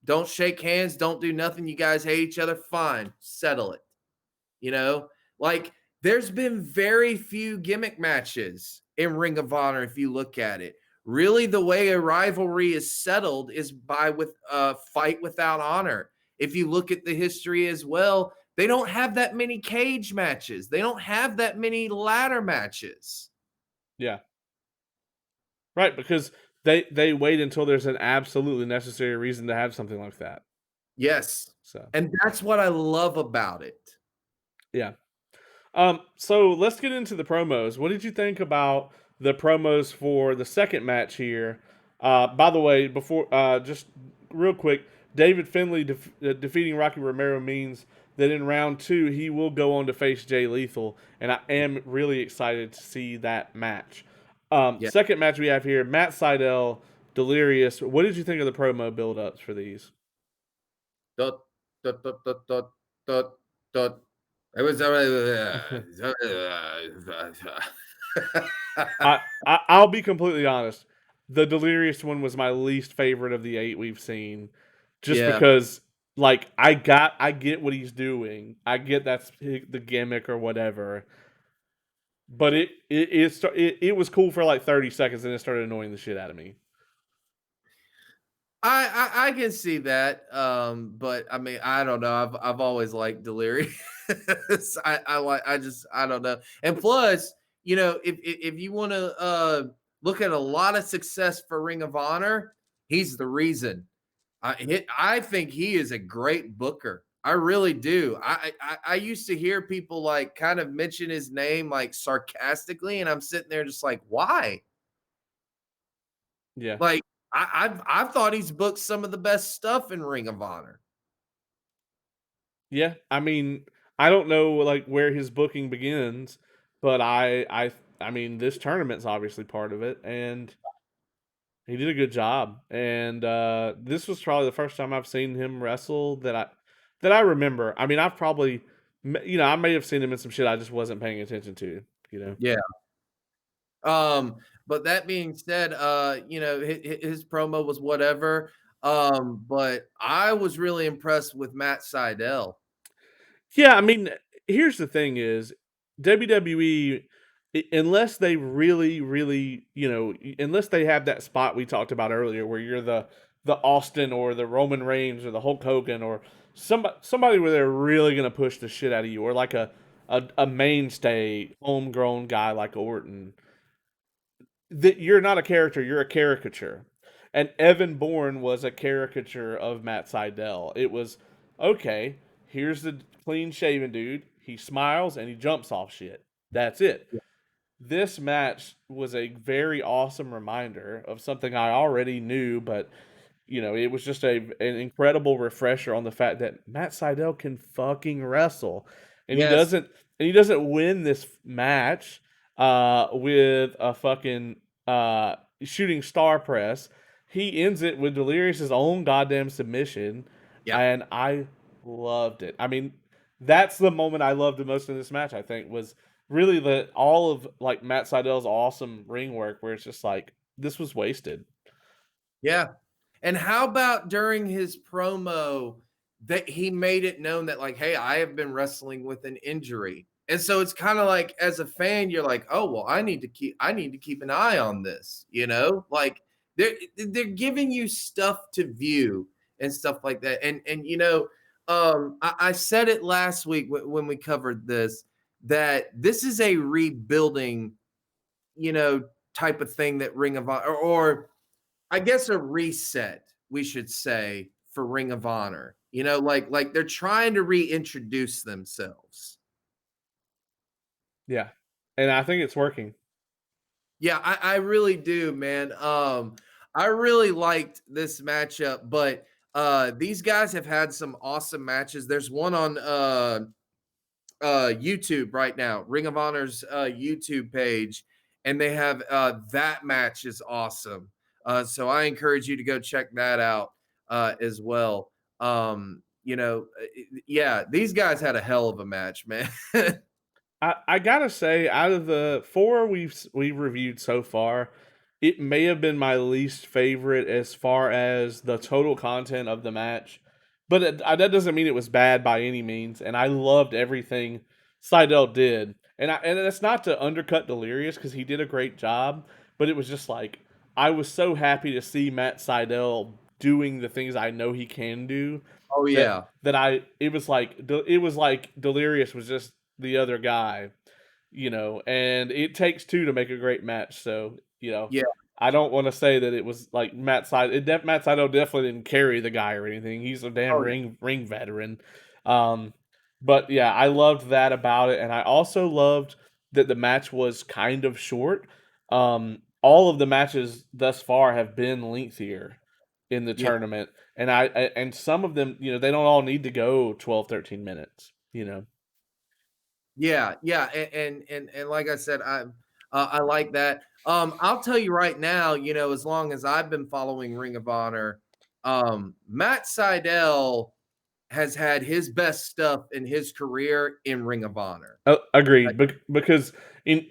don't shake hands, don't do nothing. You guys hate each other, fine, settle it. You know, like there's been very few gimmick matches in Ring of Honor if you look at it. Really, the way a rivalry is settled is by with a fight without honor. If you look at the history as well, they don't have that many cage matches. They don't have that many ladder matches. Yeah. Right, because they wait until there's an absolutely necessary reason to have something like that. Yes. So, And that's what I love about it. yeah. So let's get into the promos. What did you think about the promos for the second match here? By the way, before just real quick, David Finlay defeating Rocky Romero means that in round 2 he will go on to face Jay Lethal, and I am really excited to see that match. Yeah. Second match we have here: Matt Sydal, Delirious. What did you think of the promo build-ups for these? Dot, dot, dot, dot, dot, dot, dot. It was I'll be completely honest. The Delirious one was my least favorite of the 8 we've seen, just yeah. because I get what he's doing. I get that's the gimmick or whatever, but it was cool for like 30 seconds and it started annoying the shit out of me. I can see that, but I mean, I don't know. I've always liked Delirious. I don't know. And plus, if you want to look at a lot of success for Ring of Honor, he's the reason. I think he is a great booker. I really do. I used to hear people like kind of mention his name like sarcastically, and I'm sitting there just like, why? Yeah. Like I've thought he's booked some of the best stuff in Ring of Honor. Yeah, I mean, I don't know like where his booking begins, but I mean, this tournament's obviously part of it, and he did a good job. And this was probably the first time I've seen him wrestle that I remember. I mean, I've probably I may have seen him in some shit I just wasn't paying attention to. You know. Yeah. But that being said, his promo was whatever. But I was really impressed with Matt Sydal. Yeah, I mean, here's the thing: is WWE unless they really, really, unless they have that spot we talked about earlier, where you're the Austin or the Roman Reigns or the Hulk Hogan or somebody where they're really gonna push the shit out of you, or like a mainstay homegrown guy like Orton, that you're not a character, you're a caricature. And Evan Bourne was a caricature of Matt Sydal. It was okay. Here's the clean shaven dude. He smiles and he jumps off shit. That's it. This match was a very awesome reminder of something I already knew, but it was just an incredible refresher on the fact that Matt Sydal can fucking wrestle, and Yes. he doesn't win this match with a fucking shooting star press. He ends it with Delirious's own goddamn submission, Yeah. and I loved it. I mean, that's the moment I loved the most in this match. I think was really all of like Matt Sydal's awesome ring work, where it's just like this was wasted. Yeah. And how about during his promo that he made it known that, like, hey, I have been wrestling with an injury. And so it's kind of like as a fan, you're like, oh, well, I need to keep an eye on this, like they're giving you stuff to view and stuff like that. And I said it last week when we covered this, that this is a rebuilding, type of thing that Ring of Honor or I guess a reset, we should say, for Ring of Honor. You know, like they're trying to reintroduce themselves. Yeah, and I think it's working. Yeah, I really do, man. I really liked this matchup, but these guys have had some awesome matches. There's one on YouTube right now, Ring of Honor's YouTube page, and they have that match is awesome. So I encourage you to go check that out as well. Yeah, these guys had a hell of a match, man. I gotta say, out of the four we've reviewed so far, it may have been my least favorite as far as the total content of the match. But that doesn't mean it was bad by any means, and I loved everything Seidel did. And it's not to undercut Delirious because he did a great job, but it was just like I was so happy to see Matt Seidel doing the things I know he can do Oh that yeah, it was like Delirious was just the other guy, and it takes two to make a great match. So, yeah, I don't want to say that it was like Matt Sydal definitely didn't carry the guy or anything. He's a damn oh yeah, ring veteran. Um, but yeah, I loved that about it, and I also loved that the match was kind of short. All of the matches thus far have been lengthier in the yeah. tournament, and some of them, they don't all need to go 12, 13 minutes. Yeah, yeah, and like I said, I like that. I'll tell you right now, you know, as long as I've been following Ring of Honor, Matt Seidel has had his best stuff in his career in Ring of Honor. Agreed. Because in,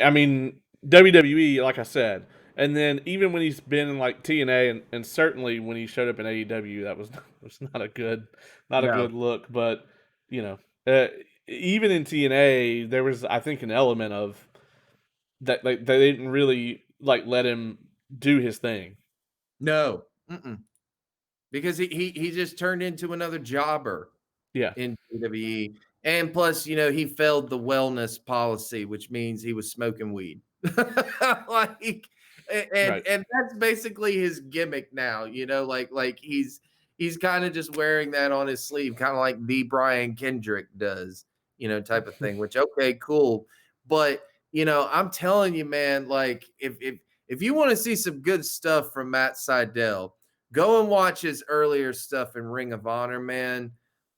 I mean, WWE, like I said, and then even when he's been in like TNA, and certainly when he showed up in AEW, that was not a No, good look. But you know, uh, even in TNA, there was, I think, an element of that, like, they didn't really like let him do his thing. no, mm-mm. Because he just turned into another jobber Yeah, in WWE, and plus, you know, he failed the wellness policy, which means he was smoking weed. Like, right. and that's basically his gimmick now, you know, like he's kind of just wearing that on his sleeve, kind of like the Brian Kendrick does, you know, type of thing, which okay, cool. But, you know, I'm telling you, man, like if you want to see some good stuff from Matt Seidel, go and watch his earlier stuff in Ring of Honor, man.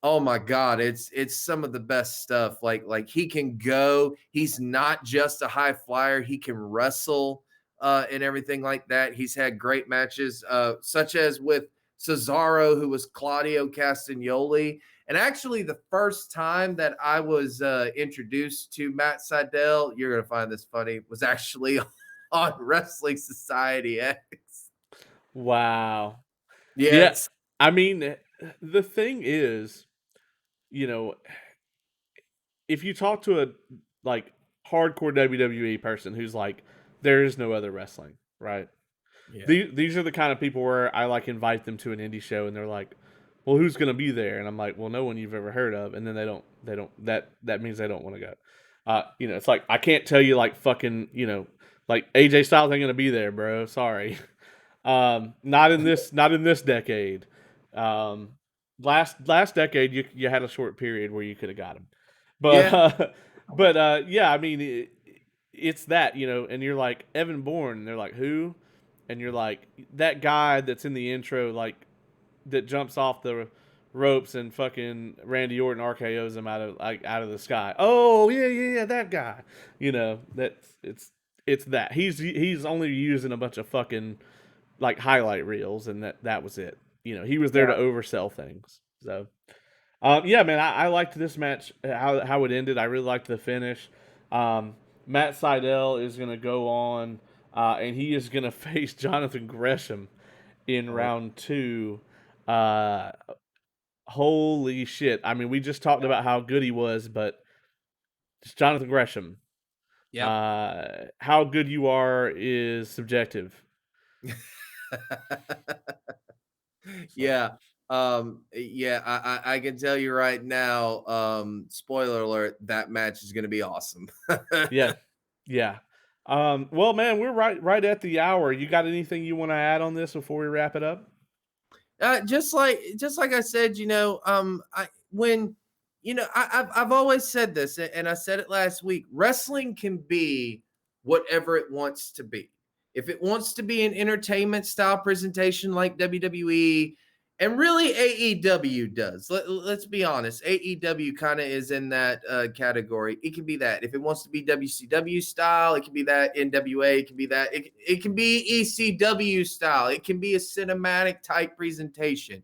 Oh my God, it's some of the best stuff. Like he can go. He's not just a high flyer. He can wrestle and everything like that. He's had great matches, such as with Cesaro, who was Claudio Castagnoli. And actually, the first time that I was introduced to Matt Seidel, you're gonna find this funny, was actually on Wrestling Society X. Wow. Yeah, Yes. I mean, the thing is, you know, if you talk to a like hardcore WWE person who's like, there is no other wrestling, right? Yeah. These are the kind of people where I like invite them to an indie show and they're like, well, who's gonna be there? And I'm like, well, no one you've ever heard of, and then they don't that means they don't want to go. It's like I can't tell you like fucking like AJ Styles ain't gonna be there, bro. Sorry. Not in this decade. Um, last decade, you had a short period where you could have got him, but Yeah. yeah, I mean, it's that, and you're like Evan Bourne, and they're like who, and you're like that guy that's in the intro, like that jumps off the ropes and fucking Randy Orton RKO's him out of the sky. Oh yeah, yeah, yeah, that guy. That's it's that he's only using a bunch of fucking like highlight reels, and that was it. He was there to Yeah. oversell things. So, yeah, man, I liked this match, how it ended. I really liked the finish. Matt Seidel is gonna go on, and he is gonna face Jonathan Gresham in Oh, round two. Uh, Holy shit! I mean, we just talked about how good he was, but it's Jonathan Gresham. yep. How good you are is subjective. So. Yeah. Yeah, I can tell you right now, spoiler alert, that match is gonna be awesome. Yeah, yeah. Well, man, we're right at the hour. You got anything you want to add on this before we wrap it up? Just like I said, I when I've always said this, and I said it last week. Wrestling can be whatever it wants to be. If it wants to be an entertainment style presentation like WWE, and really AEW does. Let's be honest, AEW kind of is in that category. It can be that. If it wants to be WCW style, it can be that. NWA, it can be that. It can be ECW style. It can be a cinematic type presentation.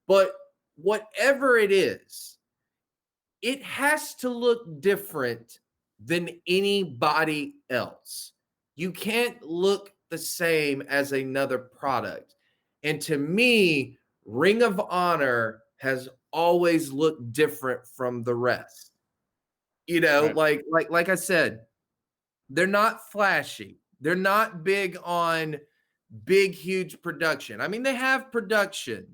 But whatever it is, it has to look different than anybody else. You can't look the same as another product. And to me, Ring of Honor has always looked different from the rest. Right. Like I said, they're not flashy. They're not big on big, huge production. I mean, they have production,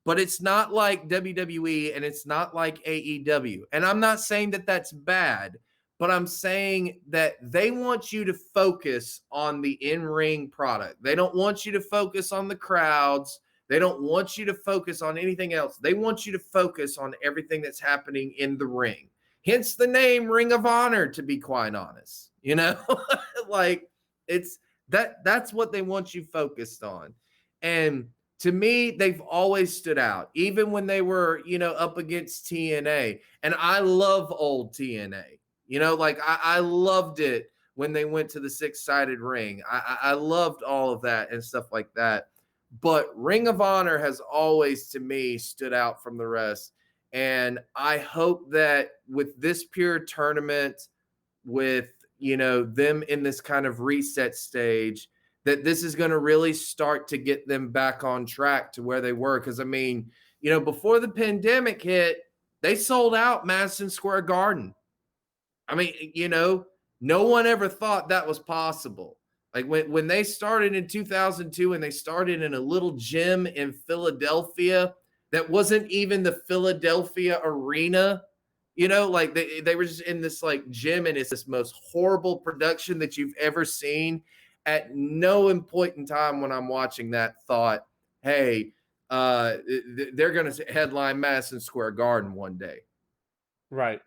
but it's not like WWE and it's not like AEW. And I'm not saying that that's bad, but I'm saying that they want you to focus on the in ring product. They don't want you to focus on the crowds. They don't want you to focus on anything else. They want you to focus on everything that's happening in the ring. Hence the name Ring of Honor, to be quite honest. Like it's that's what they want you focused on. And to me, they've always stood out, even when they were, up against TNA. And I love old TNA. Like I loved it when they went to the six-sided ring. I loved all of that and stuff like that. But Ring of Honor has always, to me, stood out from the rest. And I hope that with this pure tournament, with them in this kind of reset stage, that this is going to really start to get them back on track to where they were. Because I mean, before the pandemic hit, they sold out Madison Square Garden. I mean, no one ever thought that was possible. Like when they started in 2002 and they started in a little gym in Philadelphia that wasn't even the Philadelphia arena. Like they were just in this like gym, and it's this most horrible production that you've ever seen. At no point in time when I'm watching that thought, hey, they're going to headline Madison Square Garden one day. Right.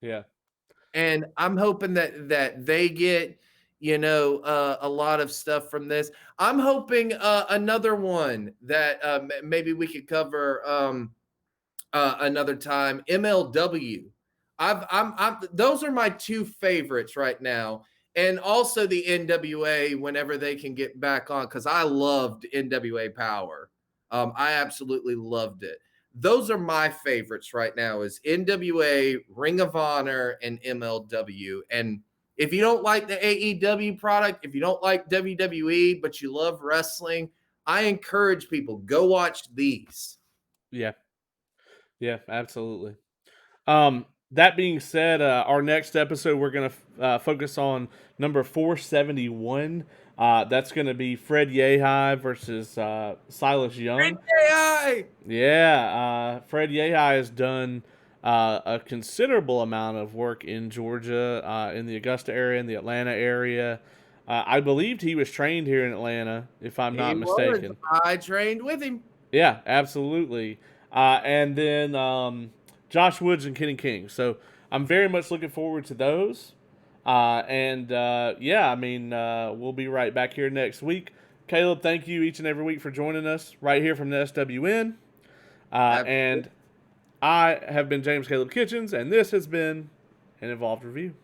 Yeah. And I'm hoping that they get, a lot of stuff from this. I'm hoping another one that maybe we could cover another time. MLW. Those are my two favorites right now, and also the NWA whenever they can get back on, because I loved NWA Power. I absolutely loved it. Those are my favorites right now: is NWA, Ring of Honor, and MLW. And if you don't like the AEW product, if you don't like WWE, but you love wrestling, I encourage people, go watch these. Yeah. Yeah. Absolutely. That being said, our next episode we're gonna focus on number 471. That's gonna be Fred Yehi versus Silas Young. AI. Yeah, Fred Yehi has done a considerable amount of work in Georgia, in the Augusta area, in the Atlanta area. I believed he was trained here in Atlanta, if I'm He not was. mistaken. I trained with him. Yeah, absolutely. And then Josh Woods and Kenny King. So I'm very much looking forward to those. Yeah, I mean, we'll be right back here next week. Caleb, thank you each and every week for joining us right here from the SWN. Absolutely. And I have been James Caleb Kitchens, and this has been an Involved Review.